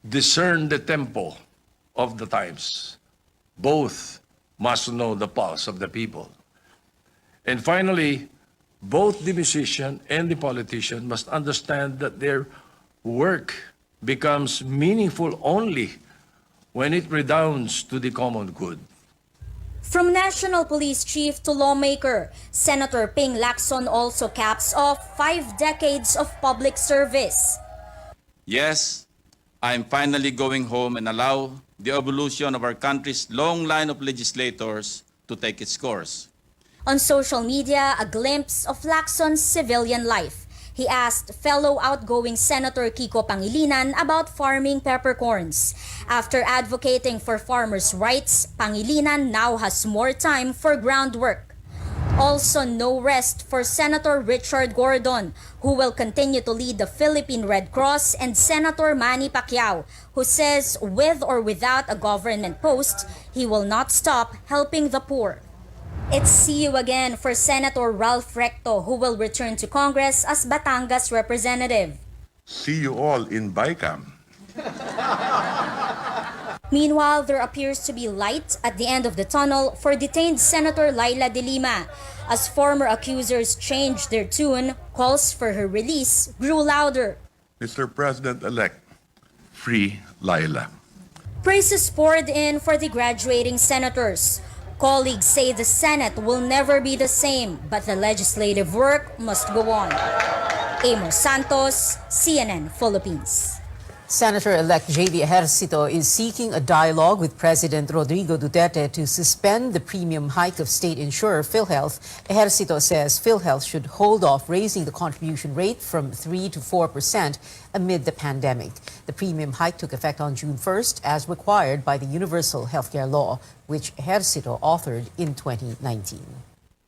discern the tempo of the times. Both must know the pulse of the people. And finally, both the musician and the politician must understand that their work becomes meaningful only when it redounds to the common good. From National Police Chief to lawmaker, Senator Ping Lacson also caps off 5 decades of public service. Yes, I'm finally going home and allow the evolution of our country's long line of legislators to take its course. On social media, a glimpse of Lacson's civilian life. He asked fellow outgoing Senator Kiko Pangilinan about farming peppercorns. After advocating for farmers' rights, Pangilinan now has more time for groundwork. Also, no rest for Senator Richard Gordon, who will continue to lead the Philippine Red Cross, and Senator Manny Pacquiao, who says with or without a government post, he will not stop helping the poor. It's see you again for Senator Ralph Recto, who will return to Congress as Batangas representative. See you all in BICAM. Meanwhile, there appears to be light at the end of the tunnel for detained Senator Laila de Lima. As former accusers changed their tune, calls for her release grew louder. Mr. President-elect, free Laila. Praises poured in for the graduating senators. Colleagues say the Senate will never be the same, but the legislative work must go on. Amos Santos, CNN Philippines. Senator-elect J.V. Ejercito is seeking a dialogue with President Rodrigo Duterte to suspend the premium hike of state insurer PhilHealth. Ejercito says PhilHealth should hold off raising the contribution rate from 3 to 4% amid the pandemic. The premium hike took effect on June 1st as required by the Universal Healthcare Law, which Ejercito authored in 2019.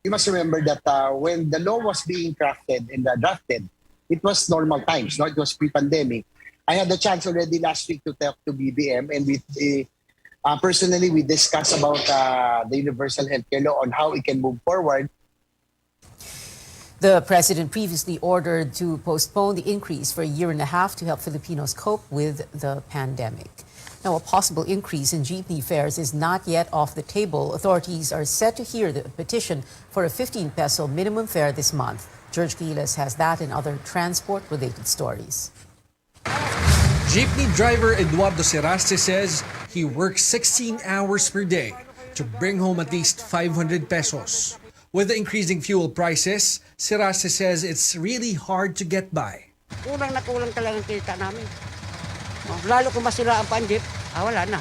You must remember that when the law was being crafted and drafted, it was normal times, no? It was pre-pandemic. I had the chance already last week to talk to BBM, and personally we discussed about the Universal Healthcare Law on how it can move forward. The president previously ordered to postpone the increase for a year and a half to help Filipinos cope with the pandemic. Now, a possible increase in jeepney fares is not yet off the table. Authorities are set to hear the petition for a 15 peso minimum fare this month. George Quiles has that and other transport-related stories. Jeepney driver Eduardo Seraste says he works 16 hours per day to bring home at least 500 pesos. With the increasing fuel prices, Seraste says it's really hard to get by. Kulang na kulang talagang kita namin. Lalo kung masira ang panjeep, wala na.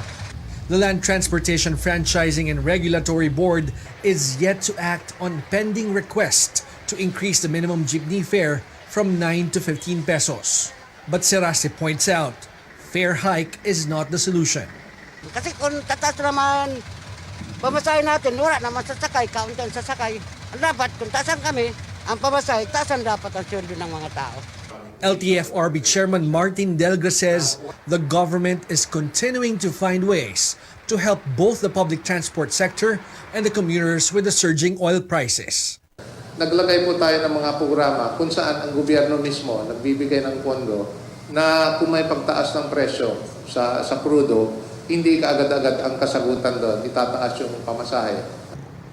The Land Transportation Franchising and Regulatory Board is yet to act on pending request to increase the minimum jeepney fare from 9 to 15 pesos. But Seraste points out, fare hike is not the solution. Kasi kung tataas naman pamasahe natin, wala naman sasakay, kaunti ang sasakay. Ang dapat, kung taasan kami, ang pamasahe, taasan dapat ang sweldo ng mga tao. LTFRB Chairman Martin Delgra says the government is continuing to find ways to help both the public transport sector and the commuters with the surging oil prices. Naglagay po tayo ng mga programa kung saan ang gobyerno mismo nagbibigay ng pondo na kung may pagtaas ng presyo sa krudo, hindi kaagad-agad ang kasagutan doon, itataas yung pamasahe.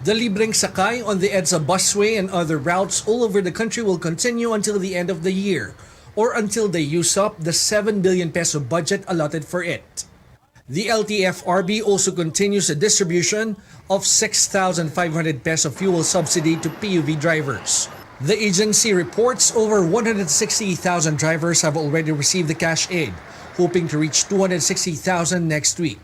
The libreng sakay on the EDSA busway and other routes all over the country will continue until the end of the year or until they use up the 7 billion peso budget allotted for it. The LTFRB also continues the distribution of 6,500 peso fuel subsidy to PUV drivers. The agency reports over 160,000 drivers have already received the cash aid, hoping to reach 260,000 next week.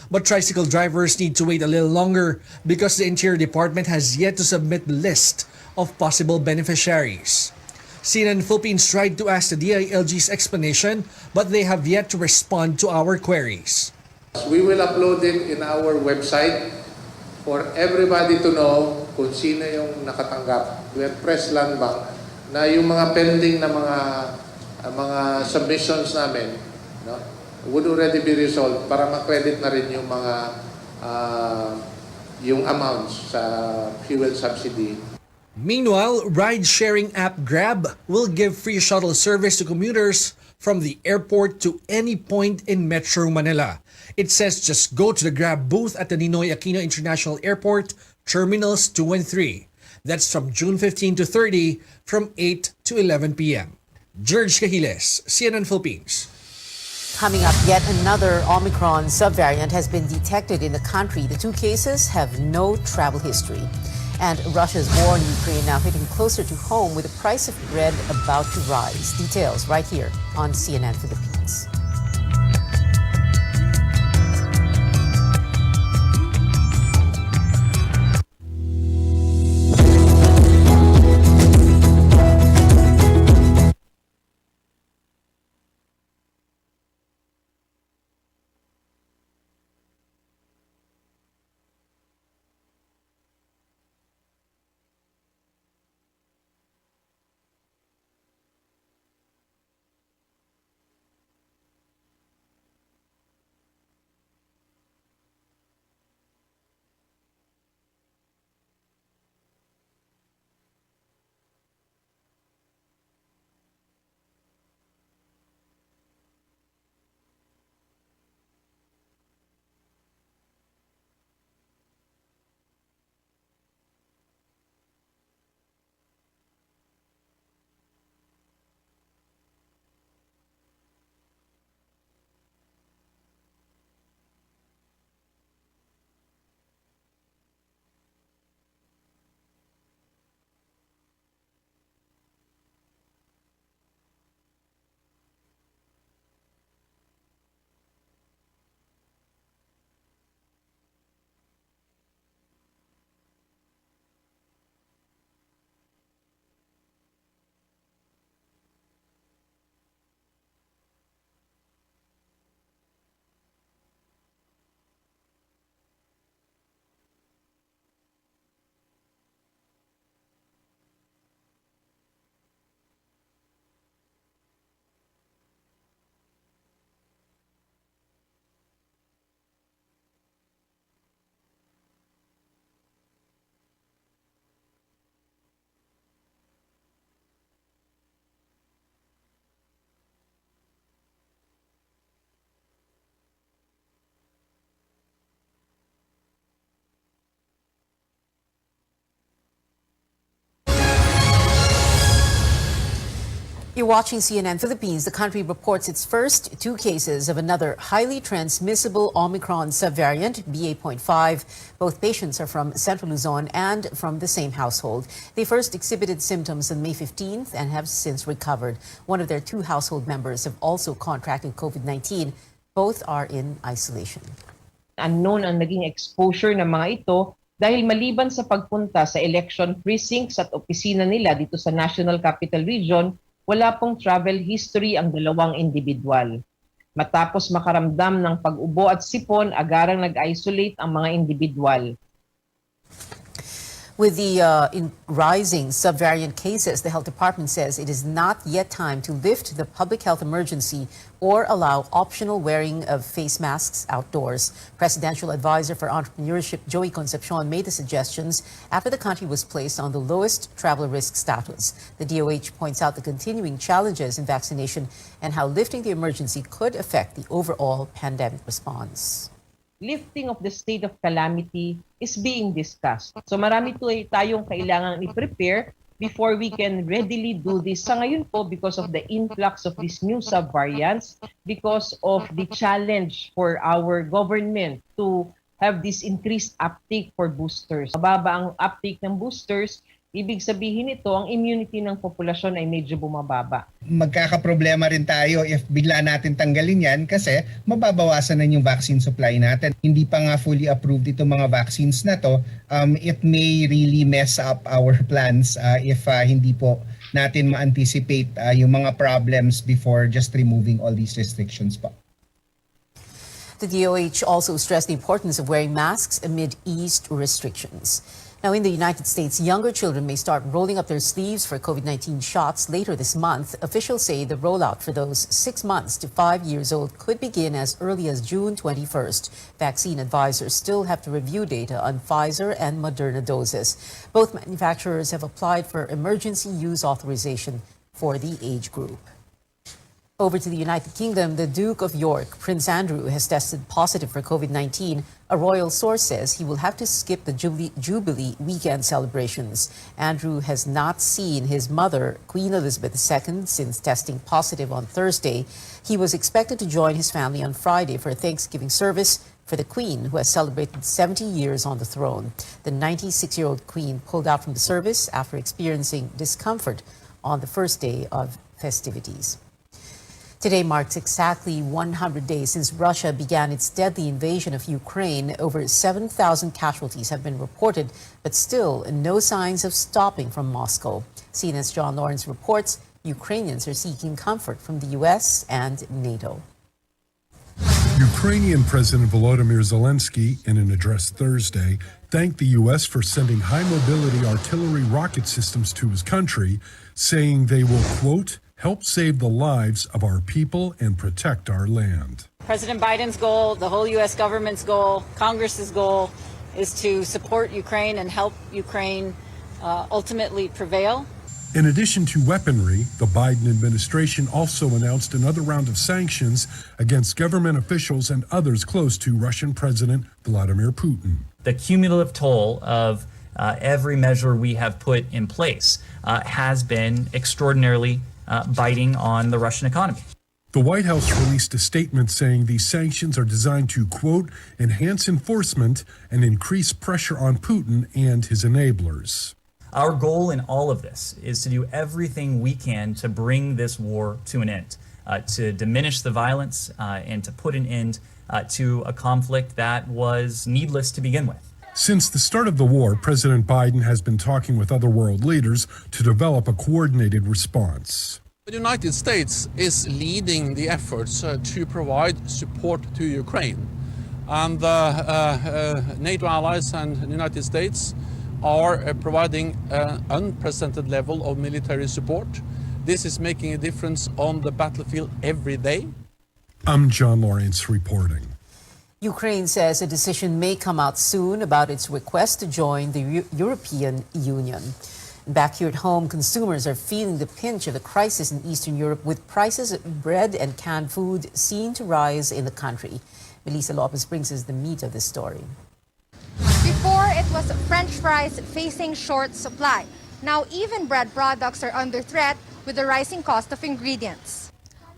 But tricycle drivers need to wait a little longer because the Interior Department has yet to submit the list of possible beneficiaries. CNN Philippines tried to ask the DILG's explanation, but they have yet to respond to our queries. We will upload it in our website for everybody to know kung sino yung nakatanggap. We have press land bank na yung mga pending na mga submissions namin, no, would already be resolved para ma-credit na rin yung mga yung amounts sa fuel subsidy. Meanwhile, ride-sharing app Grab will give free shuttle service to commuters from the airport to any point in Metro Manila. It says just go to the Grab booth at the Ninoy Aquino International Airport, Terminals 2 and 3. That's from June 15 to 30 from 8 to 11 p.m. George Cahiles, CNN Philippines. Coming up, yet another Omicron subvariant has been detected in the country. The two cases have no travel history. And Russia's war in Ukraine now hitting closer to home with the price of bread about to rise. Details right here on CNN Philippines. You're watching CNN Philippines. The country reports its first two cases of another highly transmissible Omicron subvariant, BA.5. Both patients are from Central Luzon and from the same household. They first exhibited symptoms on May 15th and have since recovered. One of their two household members have also contracted COVID-19. Both are in isolation. Unknown ang naging exposure ng mga ito dahil maliban sa pagpunta sa election precincts at opisina nila dito sa National Capital Region, wala pong travel history ang dalawang individual. Matapos makaramdam ng pag-ubo at sipon, agarang nag-isolate ang mga individual. With the rising subvariant cases, the health department says it is not yet time to lift the public health emergency or allow optional wearing of face masks outdoors. Presidential Advisor for Entrepreneurship Joey Concepcion made the suggestions after the country was placed on the lowest travel risk status. The DOH points out the continuing challenges in vaccination and how lifting the emergency could affect the overall pandemic response. Lifting of the state of calamity is being discussed. So marami tayong kailangan i-prepare before we can readily do this. Sa ngayon po, because of the influx of these new subvariants, because of the challenge for our government to have this increased uptake for boosters. Mababa ang uptake ng boosters, ibig sabihin nito, ang immunity ng populasyon ay medyo bumababa. Magkakaproblema rin tayo if bigla natin tanggalin yan kasi mababawasan na yung vaccine supply natin. Hindi pa nga fully approved itong mga vaccines na to. It may really mess up our plans if hindi po natin ma-anticipate yung mga problems before just removing all these restrictions po. The DOH also stressed the importance of wearing masks amid eased restrictions. Now, in the United States, younger children may start rolling up their sleeves for COVID-19 shots later this month. Officials say the rollout for those 6 months to 5 years old could begin as early as June 21st. Vaccine advisors still have to review data on Pfizer and Moderna doses. Both manufacturers have applied for emergency use authorization for the age group. Over to the United Kingdom, the Duke of York, Prince Andrew, has tested positive for COVID-19. A royal source says he will have to skip the Jubilee weekend celebrations. Andrew has not seen his mother, Queen Elizabeth II, since testing positive on Thursday. He was expected to join his family on Friday for a Thanksgiving service for the Queen, who has celebrated 70 years on the throne. The 96-year-old Queen pulled out from the service after experiencing discomfort on the first day of festivities. Today marks exactly 100 days since Russia began its deadly invasion of Ukraine. Over 7,000 casualties have been reported, but still no signs of stopping from Moscow. CNN's John Lawrence reports Ukrainians are seeking comfort from the U.S. and NATO. Ukrainian President Volodymyr Zelensky, in an address Thursday, thanked the U.S. for sending high-mobility artillery rocket systems to his country, saying they will, quote, help save the lives of our people and protect our land. President Biden's goal, the whole U.S. government's goal, Congress's goal is to support Ukraine and help Ukraine ultimately prevail. In addition to weaponry, the Biden administration also announced another round of sanctions against government officials and others close to Russian President Vladimir Putin. The cumulative toll of every measure we have put in place has been extraordinarily biting on the Russian economy. The White House released a statement saying these sanctions are designed to, quote, enhance enforcement and increase pressure on Putin and his enablers. Our goal in all of this is to do everything we can to bring this war to an end, to diminish the violence and to put an end to a conflict that was needless to begin with. Since the start of the war, President Biden has been talking with other world leaders to develop a coordinated response. The United States is leading the efforts to provide support to Ukraine. And NATO allies and the United States are providing an unprecedented level of military support. This is making a difference on the battlefield every day. I'm John Lawrence reporting. Ukraine says a decision may come out soon about its request to join the European Union. Back here at home, consumers are feeling the pinch of the crisis in Eastern Europe, with prices of bread and canned food seen to rise in the country. Melissa Lopez brings us the meat of this story. Before, it was French fries facing short supply. Now even bread products are under threat with the rising cost of ingredients.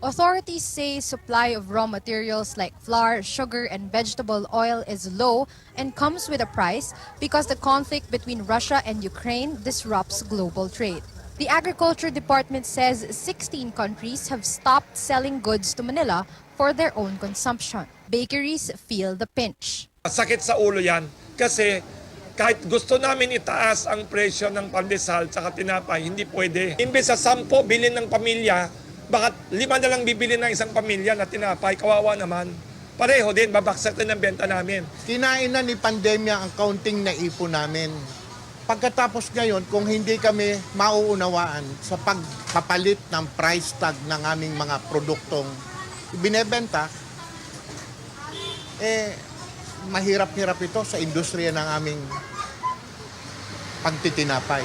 Authorities say supply of raw materials like flour, sugar, and vegetable oil is low and comes with a price because the conflict between Russia and Ukraine disrupts global trade. The Agriculture Department says 16 countries have stopped selling goods to Manila for their own consumption. Bakeries feel the pinch. Sakit sa ulo yan kasi kahit gusto namin itaas ang presyo ng pandesal at tinapay, hindi pwede. Imbes sa 10 bilhin ng pamilya, bakit 5 na lang bibili ng isang pamilya na tinapay? Kawawa naman. Pareho din, babaksak din ang benta namin. Kinain na ni pandemya ang kaunting naipon namin. Pagkatapos ngayon, kung hindi kami mauunawaan sa pagpapalit ng price tag ng aming mga produktong binebenta, mahirap-hirap ito sa industriya ng aming pagtitinapay.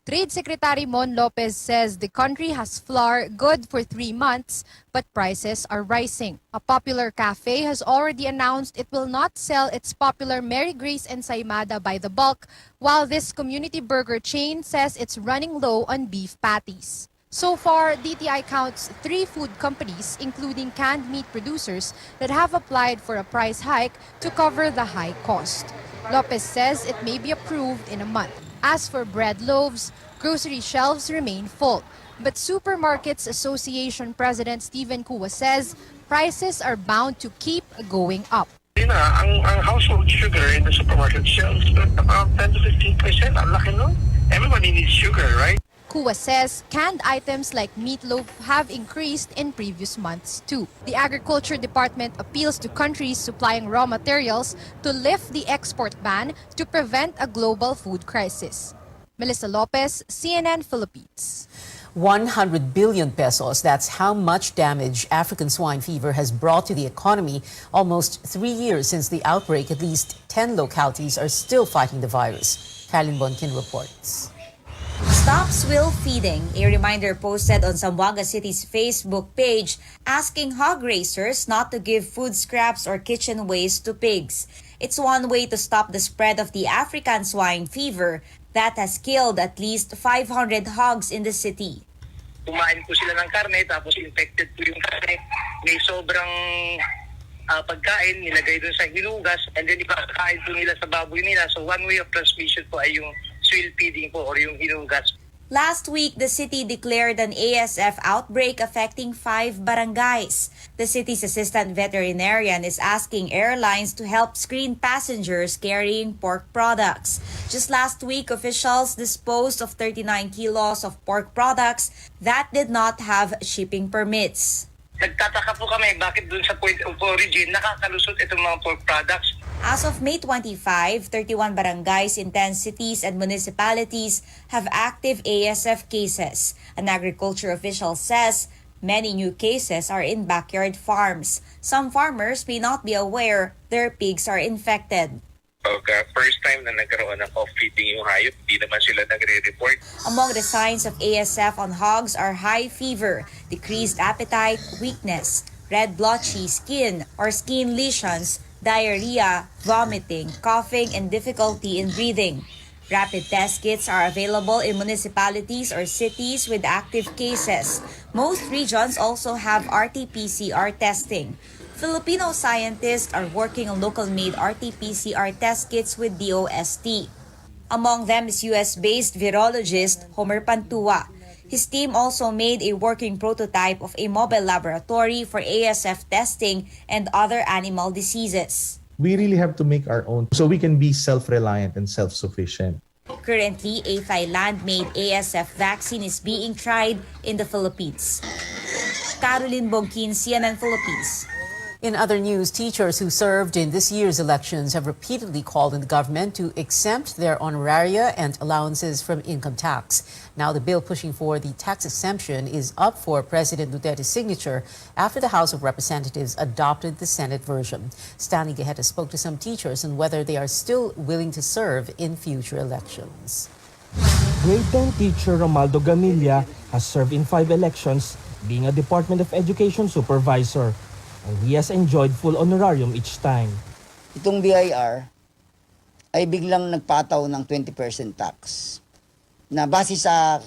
Trade Secretary Mon Lopez says the country has flour good for 3 months, but prices are rising. A popular cafe has already announced it will not sell its popular Mary Grace Ensaymada by the bulk, while this community burger chain says it's running low on beef patties. So far, DTI counts 3 food companies, including canned meat producers, that have applied for a price hike to cover the high cost. Lopez says it may be approved in a month. As for bread loaves, grocery shelves remain full. But Supermarkets Association President Stephen Kua says prices are bound to keep going up. Ang household sugar in the supermarket shelves about 10 to 15%. Ang laki nun. Everybody needs sugar, right? Kua says canned items like meatloaf have increased in previous months too. The Agriculture Department appeals to countries supplying raw materials to lift the export ban to prevent a global food crisis. Melissa Lopez, CNN Philippines. 100 billion pesos. That's how much damage African swine fever has brought to the economy. Almost 3 years since the outbreak, at least 10 localities are still fighting the virus. Carlin Bonkin reports. Stop swill feeding, a reminder posted on Zamboanga City's Facebook page asking hog raisers not to give food scraps or kitchen waste to pigs. It's one way to stop the spread of the African swine fever that has killed at least 500 hogs in the city. Kumain po sila ng karne, tapos infected po yung karne. May sobrang pagkain, nilagay dun sa hinugas, and then ipakain po nila sa baboy nila. So one way of transmission po ay yung swill feeding po or yung hinugas. Last week, the city declared an ASF outbreak affecting 5 barangays. The city's assistant veterinarian is asking airlines to help screen passengers carrying pork products. Just last week, officials disposed of 39 kilos of pork products that did not have shipping permits. Nagtataka po kami bakit dun sa point of origin nakakalusot itong mga pork products. As of May 25, 31 barangays in 10 cities and municipalities have active ASF cases. An agriculture official says many new cases are in backyard farms. Some farmers may not be aware their pigs are infected. Pagka first time na nagkaroon ng off-feeding yung hayop, hindi naman sila nagre-report. Among the signs of ASF on hogs are high fever, decreased appetite, weakness, red blotchy skin or skin lesions, diarrhea, vomiting, coughing, and difficulty in breathing. Rapid test kits are available in municipalities or cities with active cases. Most regions also have RT-PCR testing. Filipino scientists are working on local-made RT-PCR test kits with DOST. Among them is US-based virologist Homer Pantua. His team also made a working prototype of a mobile laboratory for ASF testing and other animal diseases. We really have to make our own so we can be self-reliant and self-sufficient. Currently, a Thailand-made ASF vaccine is being tried in the Philippines. Caroline Bongkin, CNN Philippines. In other news, teachers who served in this year's elections have repeatedly called on the government to exempt their honoraria and allowances from income tax. Now the bill pushing for the tax exemption is up for President Duterte's signature after the House of Representatives adopted the Senate version. Stanley Gaheta spoke to some teachers on whether they are still willing to serve in future elections. Grade 10 teacher Romaldo Gamilla has served in 5 elections, being a Department of Education supervisor. And he has enjoyed full honorarium each time. Itong BIR ay biglang nagpataw ng 20% tax na base sa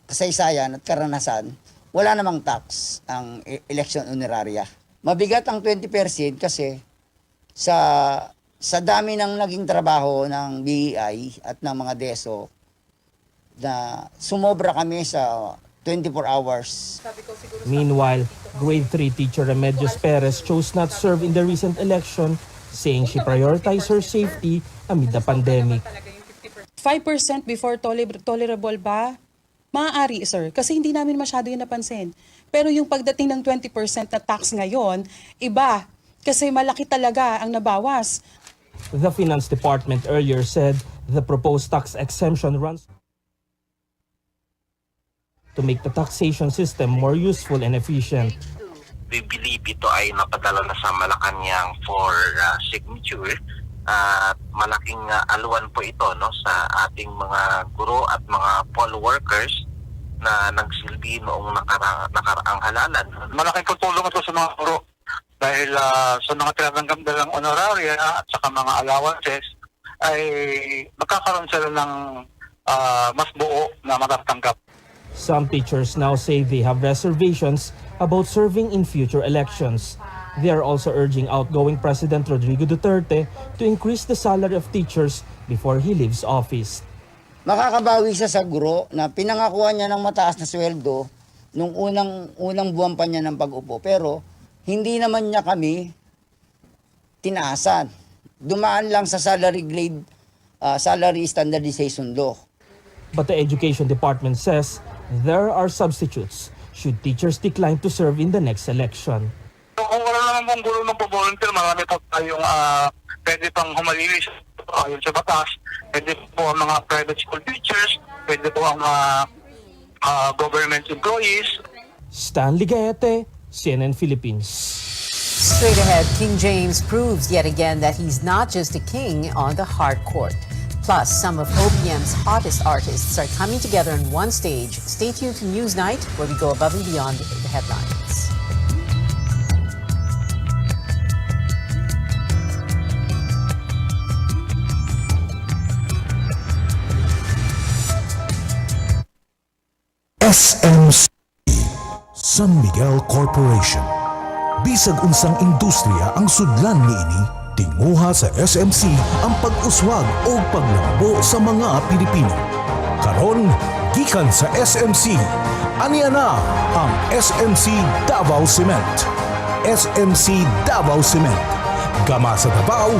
kasaysayan at karanasan, wala namang tax ang election honoraria. Mabigat ang 20% kasi sa dami ng naging trabaho ng BEI at ng mga DESO na sumobra kami sa 24 hours. Meanwhile, grade 3 teacher Remedios Perez chose not to serve in the recent election, saying she prioritized her safety amid the pandemic. 5% before tolerable ba? Maaari, sir, kasi hindi namin masyado yung napansin. Pero yung pagdating ng 20% na tax ngayon, iba, kasi malaki talaga ang nabawas. The Finance Department earlier said the proposed tax exemption runs to make the taxation system more useful and efficient. We believe ito ay napadala na sa Malacanang for signature. Malaking aluan po ito sa ating mga guro at mga poll workers na nagsilbi noong nakaraang halalan. Malaking tutulong ito sa mga guro dahil sa mga tinatanggap nilang honoraria at saka mga allowances ay magkakaroon sila ng mas buo na matatanggap. Some teachers now say they have reservations about serving in future elections. They are also urging outgoing President Rodrigo Duterte to increase the salary of teachers before he leaves office. Makakabawi siya sa guro na pinangakuan niya ng mataas na sweldo nung unang buwan pa niya ng pag-upo. Pero hindi naman niya kami tinaasan. Dumaan lang sa salary grade, salary standardization law. But the Education Department says there are substitutes should teachers decline to serve in the next election. Kung wala naman pong gulo ng volunteer, marami po tayong pwede pang humalili ayon sa batas. Pwede po ang mga private school teachers, pwede po ang mga government employees. Stanley Gaete, CNN Philippines. Straight ahead, King James proves yet again that he's not just a king on the hard court. Plus, some of OPM's hottest artists are coming together on one stage. Stay tuned to Newsnight, where we go above and beyond the headlines. SMC San Miguel Corporation. Bisag unsang industriya ang sudlan niini, tinguha sa SMC ang pag-uswag o paglambo sa mga Pilipino. Karon, gikan sa SMC, aniya na ang SMC Davao Cement. SMC Davao Cement. Gama sa Davao,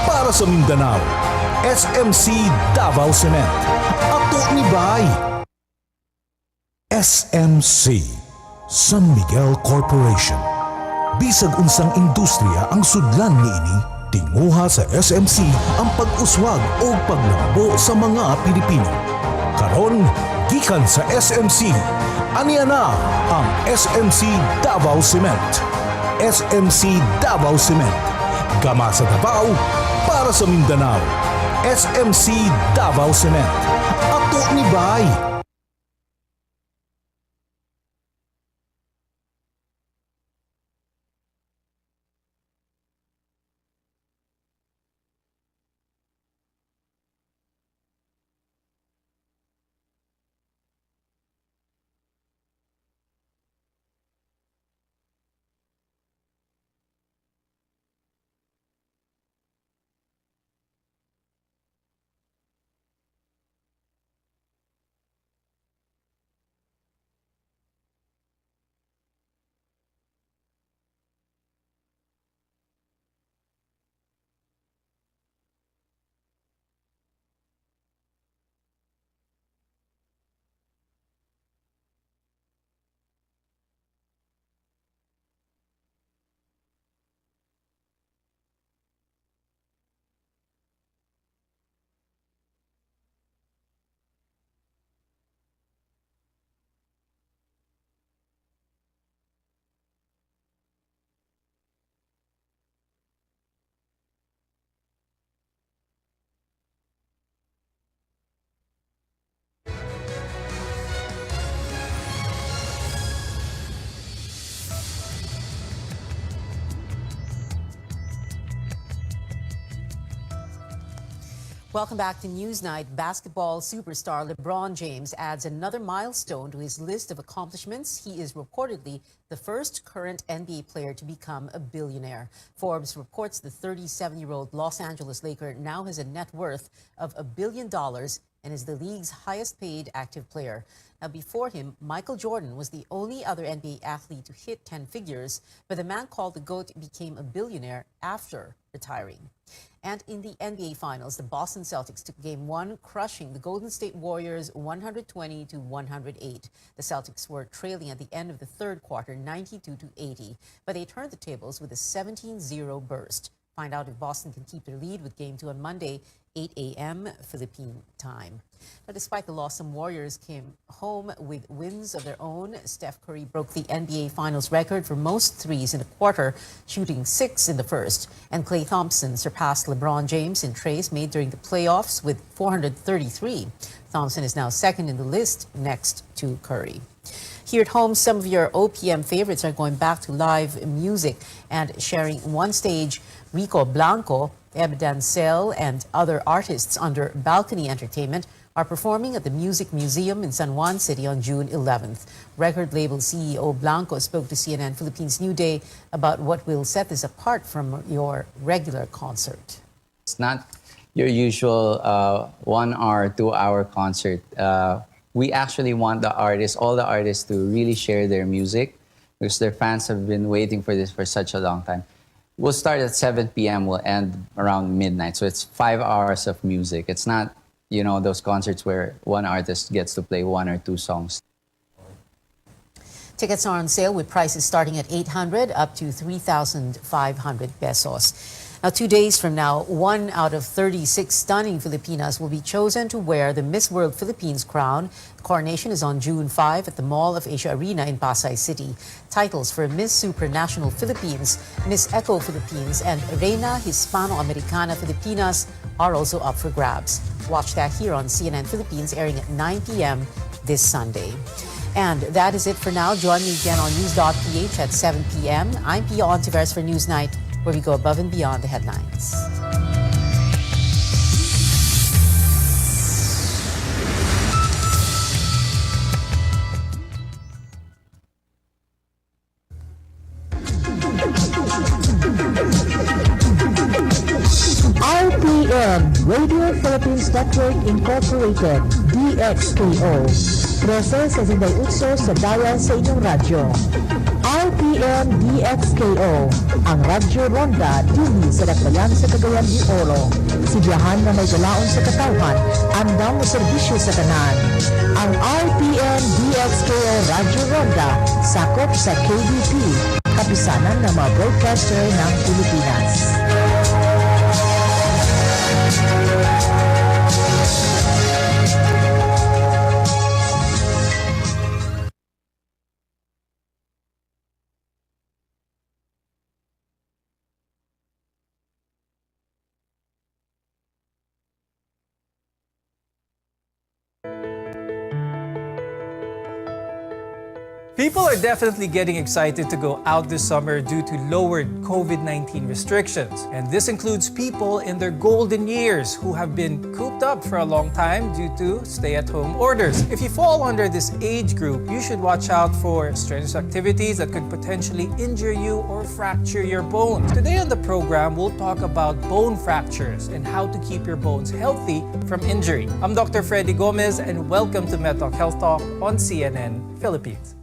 para sa Mindanao. SMC Davao Cement. Ato ni Bay. SMC San Miguel Corporation. Bisag unsang industriya ang sudlan niini, tinguha sa SMC ang pag-uswag o paglambo sa mga Pilipino. Karon, gikan sa SMC, aniya na ang SMC Davao Cement. SMC Davao Cement. Gama sa Davao, para sa Mindanao. SMC Davao Cement. Ato ni Bay. Welcome back to Newsnight. Basketball superstar LeBron James adds another milestone to his list of accomplishments. He is reportedly the first current NBA player to become a billionaire. Forbes reports the 37-year-old Los Angeles Laker now has a net worth of $1 billion and is the league's highest paid active player. Now, before him, Michael Jordan was the only other NBA athlete to hit 10 figures, but the man called the GOAT became a billionaire after retiring. And in the NBA Finals, the Boston Celtics took Game 1, crushing the Golden State Warriors 120-108. The Celtics were trailing at the end of the third quarter, 92-80, but they turned the tables with a 17-0 burst. Find out if Boston can keep their lead with Game 2 on Monday, 8 a.m. Philippine time. But despite the loss, some Warriors came home with wins of their own. Steph Curry broke the NBA Finals record for most threes in a quarter, shooting 6 in the first. And Klay Thompson surpassed LeBron James in trays made during the playoffs with 433. Thompson is now second in the list, next to Curry. Here at home, some of your OPM favorites are going back to live music and sharing one stage. Rico Blanco, Eb Dancel, and other artists under Balcony Entertainment are performing at the Music Museum in San Juan City on June 11th. Record label CEO Blanco spoke to CNN Philippines New Day about what will set this apart from your regular concert. It's not your usual 1 hour, 2 hour concert. We actually want all the artists to really share their music because their fans have been waiting for this for such a long time. We'll start at 7 p.m. We'll end around midnight. So it's 5 hours of music. It's not, those concerts where one artist gets to play 1 or 2 songs. Tickets are on sale with prices starting at 800 up to 3,500 pesos. Now, 2 days from now, 1 out of 36 stunning Filipinas will be chosen to wear the Miss World Philippines crown. The coronation is on June 5 at the Mall of Asia Arena in Pasay City. Titles for Miss Supranational Philippines, Miss Eco Philippines, and Reina Hispano-Americana Filipinas are also up for grabs. Watch that here on CNN Philippines, airing at 9 p.m. this Sunday. And that is it for now. Join me again on news.ph at 7 p.m. I'm Pia Ontiveros for Newsnight, where we go above and beyond the headlines. RPN, Radio Philippines Network Incorporated, DXKO. 13.68 sa dial sa inyong radyo. RPN DXKO, ang Radyo Ronda dili sa Dakbayan sa Cagayan de Oro. Sibiyahan na may galaon sa katawhan, andang mo serbisyo sa tanan. Ang RPN DXKO Radyo Ronda sakop sa KBP, kapisanan ng mga broadcaster ng Pilipinas. People are definitely getting excited to go out this summer due to lowered COVID-19 restrictions. And this includes people in their golden years who have been cooped up for a long time due to stay-at-home orders. If you fall under this age group, you should watch out for strenuous activities that could potentially injure you or fracture your bones. Today on the program, we'll talk about bone fractures and how to keep your bones healthy from injury. I'm Dr. Freddy Gomez, and welcome to MedTalk Health Talk on CNN Philippines.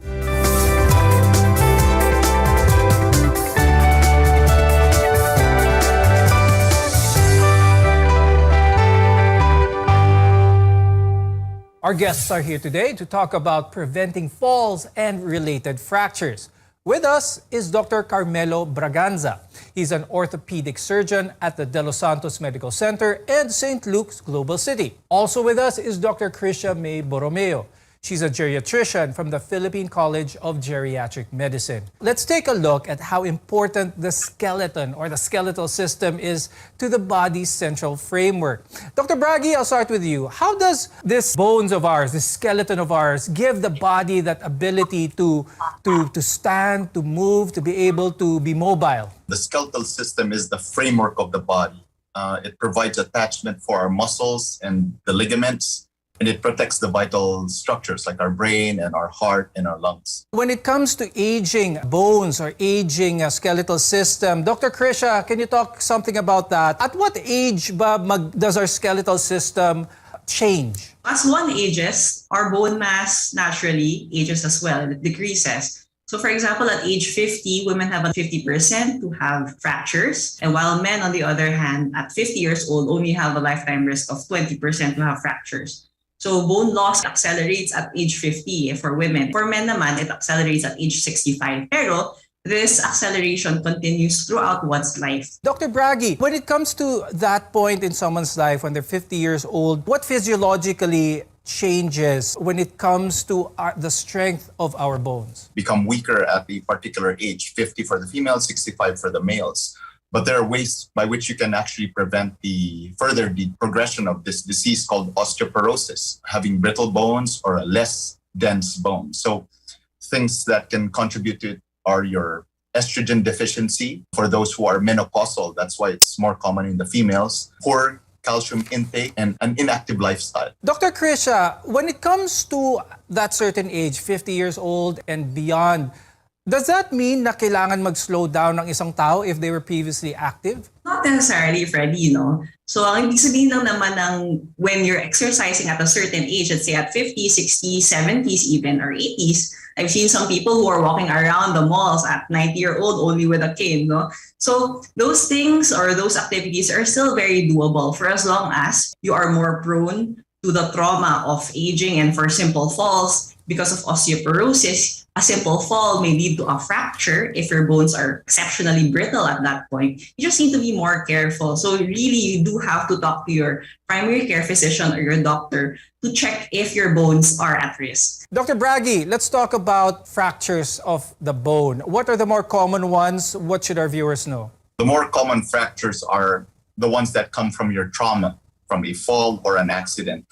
Our guests are here today to talk about preventing falls and related fractures. With us is Dr. Carmelo Braganza. He's an orthopedic surgeon at the De Los Santos Medical Center and St. Luke's Global City. Also with us is Dr. Krisha May Borromeo. She's a geriatrician from the Philippine College of Geriatric Medicine. Let's take a look at how important the skeleton or the skeletal system is to the body's central framework. Dr. Bragi, I'll start with you. How does this bones of ours, this skeleton of ours, give the body that ability to stand, to move, to be able to be mobile? The skeletal system is the framework of the body. It provides attachment for our muscles and the ligaments, and it protects the vital structures like our brain and our heart and our lungs. When it comes to aging bones or aging skeletal system, Dr. Krisha, can you talk something about that? At what age does our skeletal system change? As one ages, our bone mass naturally ages as well. It decreases. So for example, at age 50, women have a 50% to have fractures. And while men, on the other hand, at 50 years old, only have a lifetime risk of 20% to have fractures. So bone loss accelerates at age 50 for women. For men naman, it accelerates at age 65. Pero this acceleration continues throughout one's life. Dr. Bragi, when it comes to that point in someone's life when they're 50 years old, what physiologically changes when it comes to the strength of our bones? Become weaker at a particular age, 50 for the females, 65 for the males. But there are ways by which you can actually prevent the progression of this disease called osteoporosis, having brittle bones or a less dense bone. So things that can contribute to it are your estrogen deficiency for those who are menopausal. That's why it's more common in the females. Poor calcium intake and an inactive lifestyle. Dr. Krisha, when it comes to that certain age, 50 years old and beyond, does that mean na kailangan mag-slow down ng isang tao if they were previously active? Not necessarily, Freddy, no? So ang ibig sabihin lang naman ng when you're exercising at a certain age, let's say at 50, 60, 70s even, or 80s, I've seen some people who are walking around the malls at 90-year-old only with a cane, no? So those things or those activities are still very doable for as long as you are more prone to the trauma of aging and for simple falls because of osteoporosis. A simple fall may lead to a fracture if your bones are exceptionally brittle at that point. You just need to be more careful. So really, you do have to talk to your primary care physician or your doctor to check if your bones are at risk. Dr. Bragi, let's talk about fractures of the bone. What are the more common ones? What should our viewers know? The more common fractures are the ones that come from your trauma, from a fall or an accident.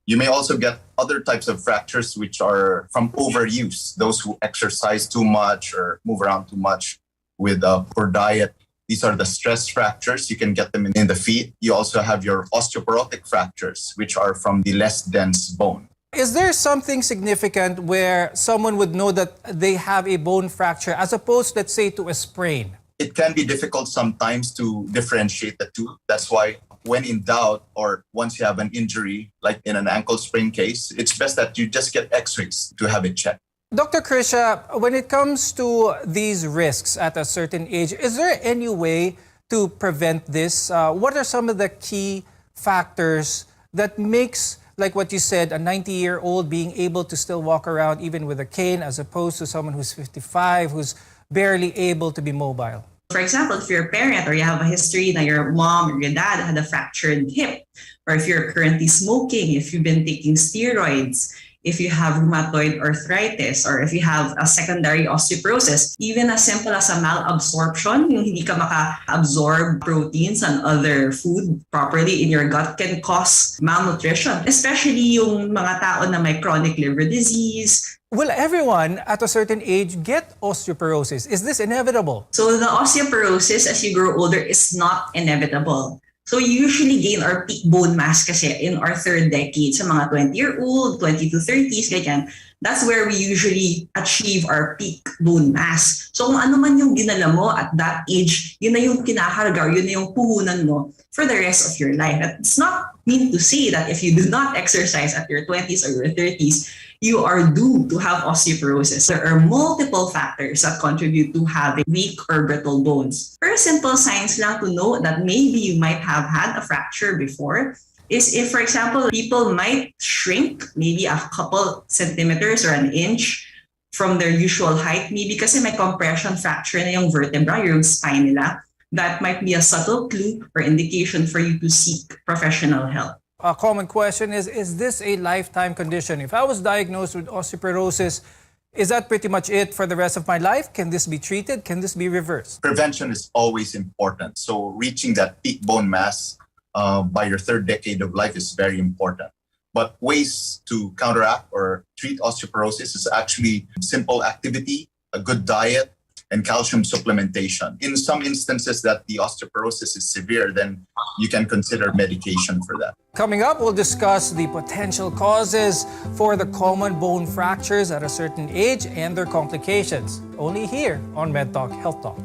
You may also get other types of fractures which are from overuse, those who exercise too much or move around too much with a poor diet. These are the stress fractures. You can get them in the feet. You also have your osteoporotic fractures, which are from the less dense bone. Is there something significant where someone would know that they have a bone fracture as opposed, let's say, to a sprain? It can be difficult sometimes to differentiate the two. That's why when in doubt or once you have an injury, like in an ankle sprain case, it's best that you just get x-rays to have it checked. Dr. Krisha, when it comes to these risks at a certain age, is there any way to prevent this? What are some of the key factors that makes, like what you said, a 90-year-old being able to still walk around even with a cane as opposed to someone who's 55, who's barely able to be mobile? For example, if you're a parent or you have a history that your mom or your dad had a fractured hip, or if you're currently smoking, if you've been taking steroids, if you have rheumatoid arthritis, or if you have a secondary osteoporosis, even as simple as a malabsorption, yung hindi ka maka-absorb proteins and other food properly in your gut can cause malnutrition, especially yung mga tao na may chronic liver disease. Will everyone at a certain age get osteoporosis? Is this inevitable? So the osteoporosis as you grow older is not inevitable. So you usually gain our peak bone mass kasi in our third decade, sa mga 20-year-old, 20 to 30s, ganyan. That's where we usually achieve our peak bone mass. So kung ano man yung dinala mo at that age, yun na yung kinakarga, yun na yung puhunan mo for the rest of your life. It's not mean to say that if you do not exercise at your 20s or your 30s, you are doomed to have osteoporosis. There are multiple factors that contribute to having weak or brittle bones. Very simple signs lang to know that maybe you might have had a fracture before is if, for example, people might shrink maybe a couple centimeters or an inch from their usual height, maybe kasi may compression fracture na yung vertebra, yung spine nila. That might be a subtle clue or indication for you to seek professional help. A common question is this a lifetime condition? If I was diagnosed with osteoporosis, is that pretty much it for the rest of my life? Can this be treated? Can this be reversed? Prevention is always important. So reaching that peak bone mass by your third decade of life is very important. But ways to counteract or treat osteoporosis is actually simple activity, a good diet, and calcium supplementation. In some instances that the osteoporosis is severe, then you can consider medication for that. Coming up, we'll discuss the potential causes for the common bone fractures at a certain age and their complications. Only here on MedTalk Health Talk.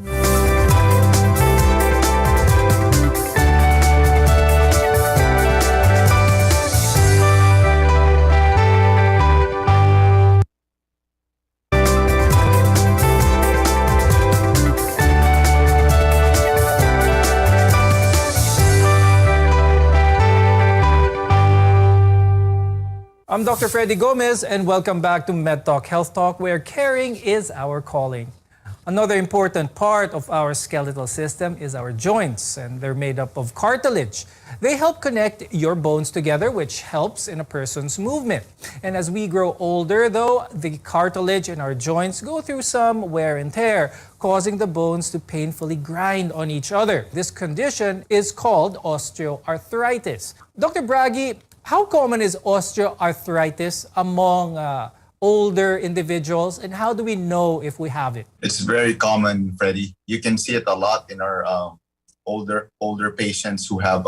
I'm Dr. Freddy Gomez and welcome back to MedTalk Health Talk, where caring is our calling. Another important part of our skeletal system is our joints, and they're made up of cartilage. They help connect your bones together, which helps in a person's movement. And as we grow older, though, the cartilage in our joints go through some wear and tear, causing the bones to painfully grind on each other. This condition is called osteoarthritis. Dr. Bragi, how common is osteoarthritis among older individuals, and how do we know if we have it? It's very common, Freddie. You can see it a lot in our older patients who have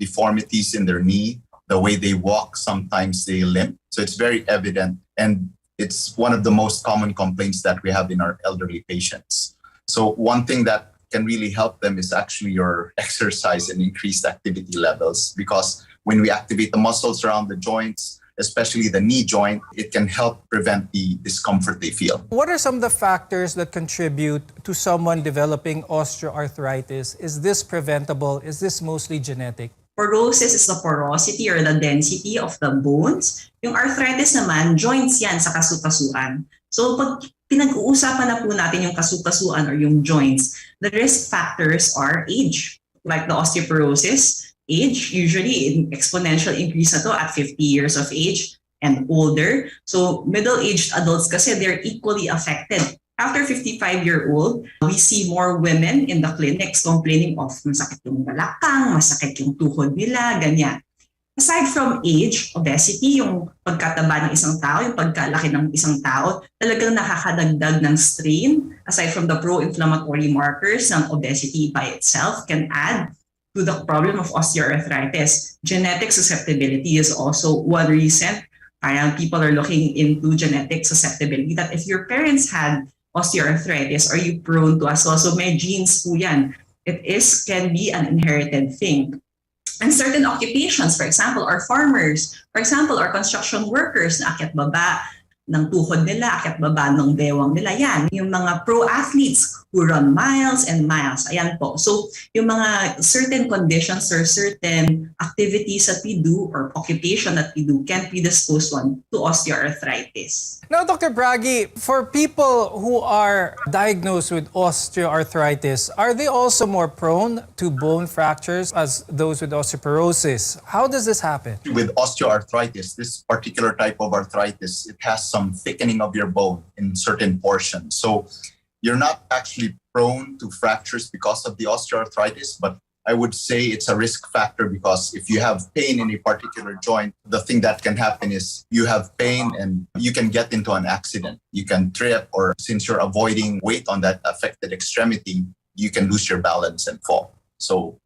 deformities in their knee. The way they walk, sometimes they limp. So it's very evident, and it's one of the most common complaints that we have in our elderly patients. So one thing that can really help them is actually your exercise and increased activity levels, because when we activate the muscles around the joints, especially the knee joint, it can help prevent the discomfort they feel. What are some of the factors that contribute to someone developing osteoarthritis? Is this preventable? Is this mostly genetic? Porosis is the porosity or the density of the bones. Yung arthritis naman, joints yan sa kasukasuan. So pag pinag-uusapan na po natin yung kasukasuan or yung joints, the risk factors are age, like the osteoporosis. Age, usually in exponential increase na to at 50 years of age and older. So middle-aged adults kasi they're equally affected after 55-year-old, we see more women in the clinics complaining of masakit yung balakang, masakit yung tuhod nila, ganyan. Aside from age, obesity, yung pagkataba ng isang tao, yung pagkalaki ng isang tao, talagang nakakadagdag ng strain. Aside from the pro-inflammatory markers ng obesity by itself can add to the problem of osteoarthritis. Genetic susceptibility is also one reason. Parang people are looking into genetic susceptibility that if your parents had osteoarthritis, are you prone to as well? So may genes po yan. Can be an inherited thing. And certain occupations, for example, are farmers, for example, are construction workers na akyat baba ng tuhod nila, akyat baba ng bewang nila. Yan, yung mga pro athletes who run miles and miles. Ayan po. So yung mga certain conditions or certain activities that we do or occupation that we do can predispose one to osteoarthritis. Now, Dr. Bragi, for people who are diagnosed with osteoarthritis, are they also more prone to bone fractures as those with osteoporosis? How does this happen? With osteoarthritis, this particular type of arthritis, it has some thickening of your bone in certain portions. So you're not actually prone to fractures because of the osteoarthritis, but I would say it's a risk factor because if you have pain in a particular joint, the thing that can happen is you have pain and you can get into an accident. You can trip, or since you're avoiding weight on that affected extremity, you can lose your balance and fall. So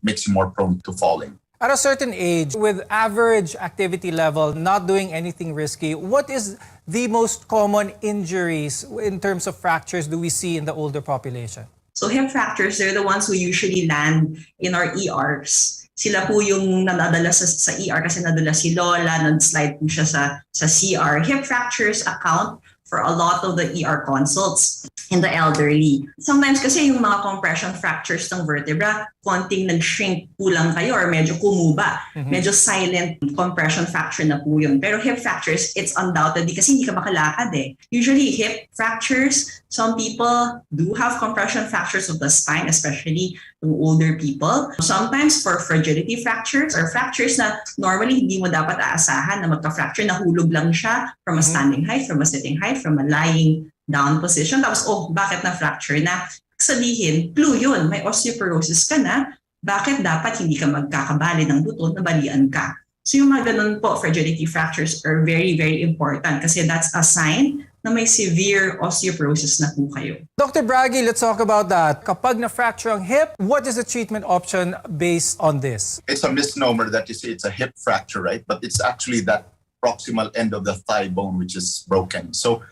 makes you more prone to falling. At a certain age, with average activity level, not doing anything risky, what is the most common injuries in terms of fractures do we see in the older population? So hip fractures, they're the ones who usually land in our ERs. Sila po yung nadala sa ER kasi nadala si Lola, nag-slide po siya sa CR. Hip fractures account for a lot of the ER consults in the elderly. Sometimes kasi yung mga compression fractures ng vertebra, konting nag-shrink po lang kayo or medyo kumuba. Medyo silent compression fracture na po yun. Pero hip fractures, it's undoubtedly kasi hindi ka makalakad eh. Usually hip fractures, some people do have compression fractures of the spine, especially yung older people. Sometimes for fragility fractures or fractures na normally hindi mo dapat aasahan na magka-fracture, nahulog lang siya from a standing height, from a sitting height, from a lying down position. Tapos, bakit na-fracture na? Sabihin, clue yun, may osteoporosis ka na, bakit dapat hindi ka magkakabali ng buto, nabalian ka? So yung mga ganun po, fragility fractures are very, very important kasi that's a sign na may severe osteoporosis na po kayo. Dr. Bragi, let's talk about that. Kapag na-fracture ang hip, what is the treatment option based on this? It's a misnomer that you say it's a hip fracture, right? But it's actually that proximal end of the thigh bone which is broken. So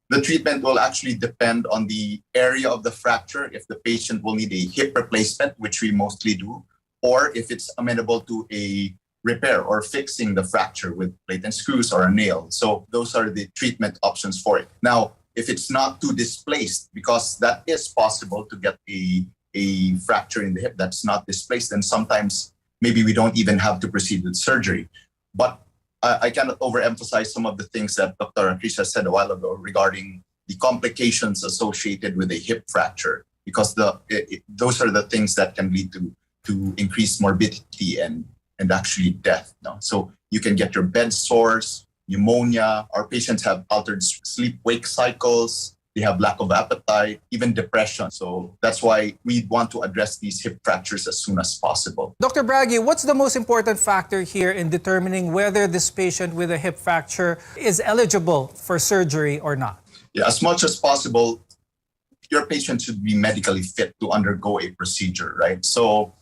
the treatment will actually depend on the area of the fracture, if the patient will need a hip replacement, which we mostly do, or if it's amenable to a repair or fixing the fracture with plate and screws or a nail. So those are the treatment options for it. Now, if it's not too displaced, because that is possible to get a fracture in the hip that's not displaced, and sometimes maybe we don't even have to proceed with surgery. But I cannot overemphasize some of the things that Dr. Krisha said a while ago regarding the complications associated with a hip fracture, because those are the things that can lead to increased morbidity and actually death. No? So you can get your bed sores, pneumonia. Our patients have altered sleep-wake cycles. They have lack of appetite, even depression. So that's why we want to address these hip fractures as soon as possible. Dr. Bragi, what's the most important factor here in determining whether this patient with a hip fracture is eligible for surgery or not? Yeah, as much as possible, your patient should be medically fit to undergo a procedure, right? So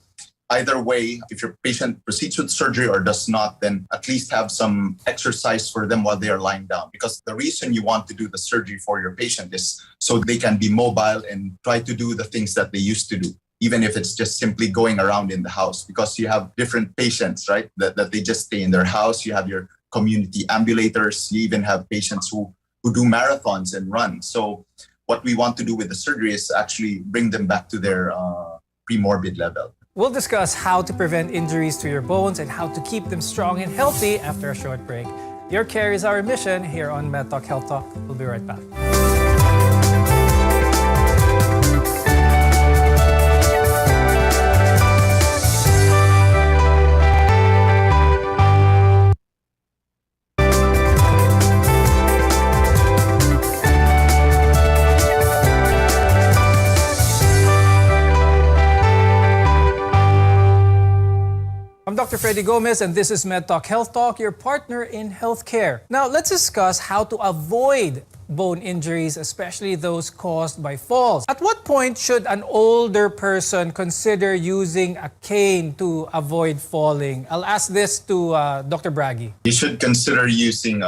either way, if your patient proceeds with surgery or does not, then at least have some exercise for them while they are lying down. Because the reason you want to do the surgery for your patient is so they can be mobile and try to do the things that they used to do, even if it's just simply going around in the house. Because you have different patients, right, that they just stay in their house. You have your community ambulators. You even have patients who do marathons and run. So what we want to do with the surgery is actually bring them back to their pre-morbid level. We'll discuss how to prevent injuries to your bones and how to keep them strong and healthy after a short break. Your care is our mission here on MedTalk Health Talk. We'll be right back. Dr. Freddy Gomez, and this is MedTalk Health Talk, your partner in healthcare. Now, let's discuss how to avoid bone injuries, especially those caused by falls. At what point should an older person consider using a cane to avoid falling? I'll ask this to Dr. Bragi. You should consider using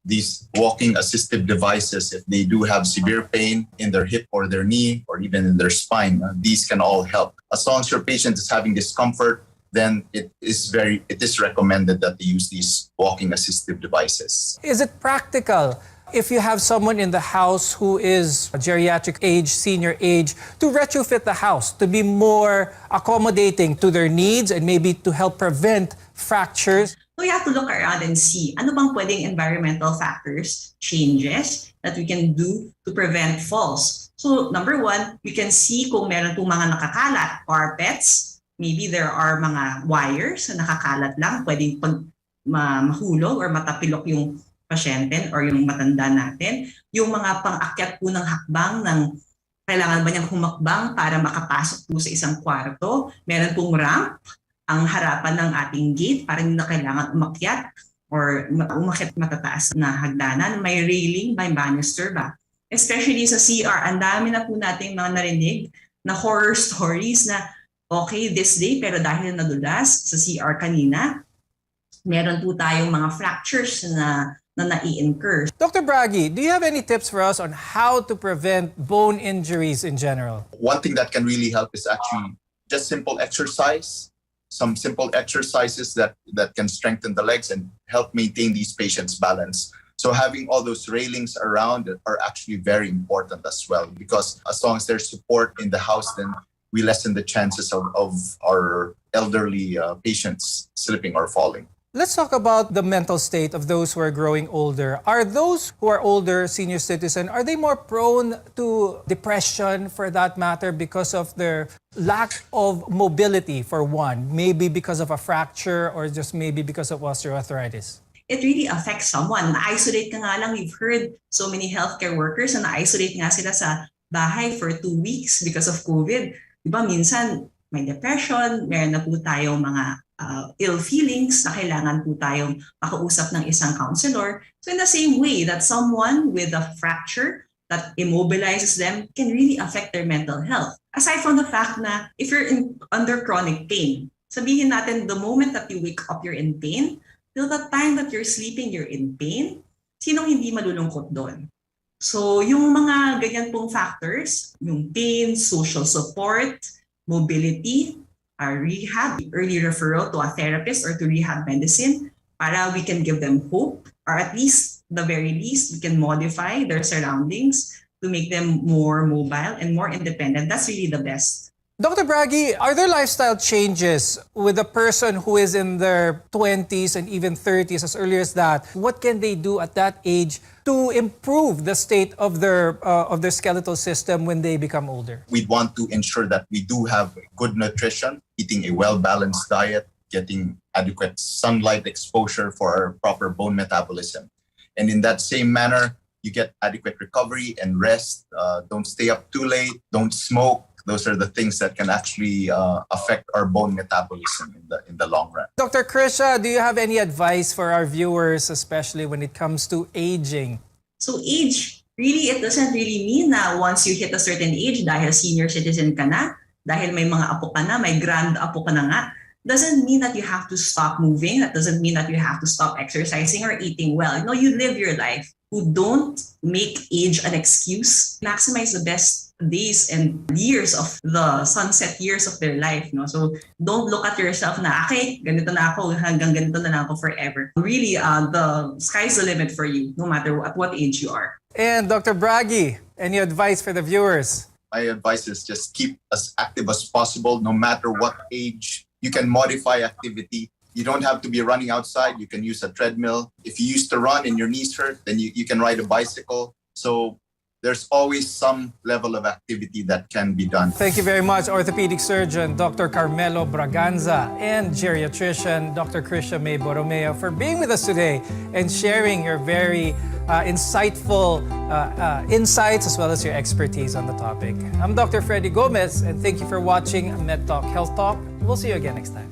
these walking assistive devices if they do have severe pain in their hip or their knee or even in their spine. These can all help. As long as your patient is having discomfort, then it is recommended that they use these walking assistive devices. Is it practical if you have someone in the house who is geriatric age, senior age, to retrofit the house to be more accommodating to their needs and maybe to help prevent fractures? So you have to look around and see ano bang pwedeng environmental factors, changes that we can do to prevent falls. So number one, we can see kung meron pong mga nakakalat carpets. Maybe there are mga wires na nakakalat lang, pwedeng mahulog or matapilok yung pasyente or yung matanda natin. Yung mga pang-akyat po ng hakbang ng kailangan ba niyang humakbang para makapasok po sa isang kwarto. Meron pong ramp ang harapan ng ating gate para hindi na kailangan umakyat or umakyat matataas na hagdanan. May railing, may banister ba? Especially sa CR, ang dami na po nating mga narinig na horror stories na okay this day pero dahil nadulas sa CR kanina, meron po tayong mga fractures na nai-incur. Dr. Bragi, do you have any tips for us on how to prevent bone injuries in general? One thing that can really help is actually just simple exercise. Some simple exercises that can strengthen the legs and help maintain these patients' balance. So having all those railings around are actually very important as well, because as long as there's support in the house, then we lessen the chances of our elderly patients slipping or falling. Let's talk about the mental state of those who are growing older. Are those who are older, senior citizen, are they more prone to depression for that matter because of their lack of mobility for one? Maybe because of a fracture or just maybe because of osteoarthritis? It really affects someone. Na-isolate ka nga lang. We've heard so many healthcare workers na na-isolate nga sila sa bahay for 2 weeks because of COVID. Diba minsan may depression, meron na po tayong mga ill feelings na kailangan po tayong makausap ng isang counselor. So in the same way that someone with a fracture that immobilizes them can really affect their mental health. Aside from the fact na if you're under chronic pain, sabihin natin the moment that you wake up you're in pain, till the time that you're sleeping you're in pain, sinong hindi malulungkot doon? So yung mga ganyan pong factors, yung pain, social support, mobility, rehab, early referral to a therapist or to rehab medicine para we can give them hope, or at least, the very least, we can modify their surroundings to make them more mobile and more independent. That's really the best. Dr. Bragi, are there lifestyle changes with a person who is in their 20s and even 30s, as early as that? What can they do at that age to improve the state of their skeletal system when they become older? We want to ensure that we do have good nutrition, eating a well-balanced diet, getting adequate sunlight exposure for our proper bone metabolism. And in that same manner, you get adequate recovery and rest. Don't stay up too late, don't smoke. Those are the things that can actually affect our bone metabolism in the long run. Dr. Krisha, do you have any advice for our viewers, especially when it comes to aging? So age, really, it doesn't really mean na once you hit a certain age, dahil senior citizen ka na, dahil may mga apo ka na, may grand apo ka na nga, doesn't mean that you have to stop moving. That doesn't mean that you have to stop exercising or eating well. No, you live your life. You don't make age an excuse. Maximize the best days and years of the sunset years of their life. No? So don't look at yourself na, okay, ganito na ako, hanggang ganito na lang ako forever. Really, the sky's the limit for you, no matter at what age you are. And Dr. Bragi, any advice for the viewers? My advice is just keep as active as possible, no matter what age. You can modify activity. You don't have to be running outside. You can use a treadmill. If you used to run and your knees hurt, then you can ride a bicycle. So there's always some level of activity that can be done. Thank you very much, orthopedic surgeon Dr. Carmelo Braganza and geriatrician Dr. Krisha May Borromeo, for being with us today and sharing your very insightful insights as well as your expertise on the topic. I'm Dr. Freddy Gomez, and thank you for watching MedTalk Health Talk. We'll see you again next time.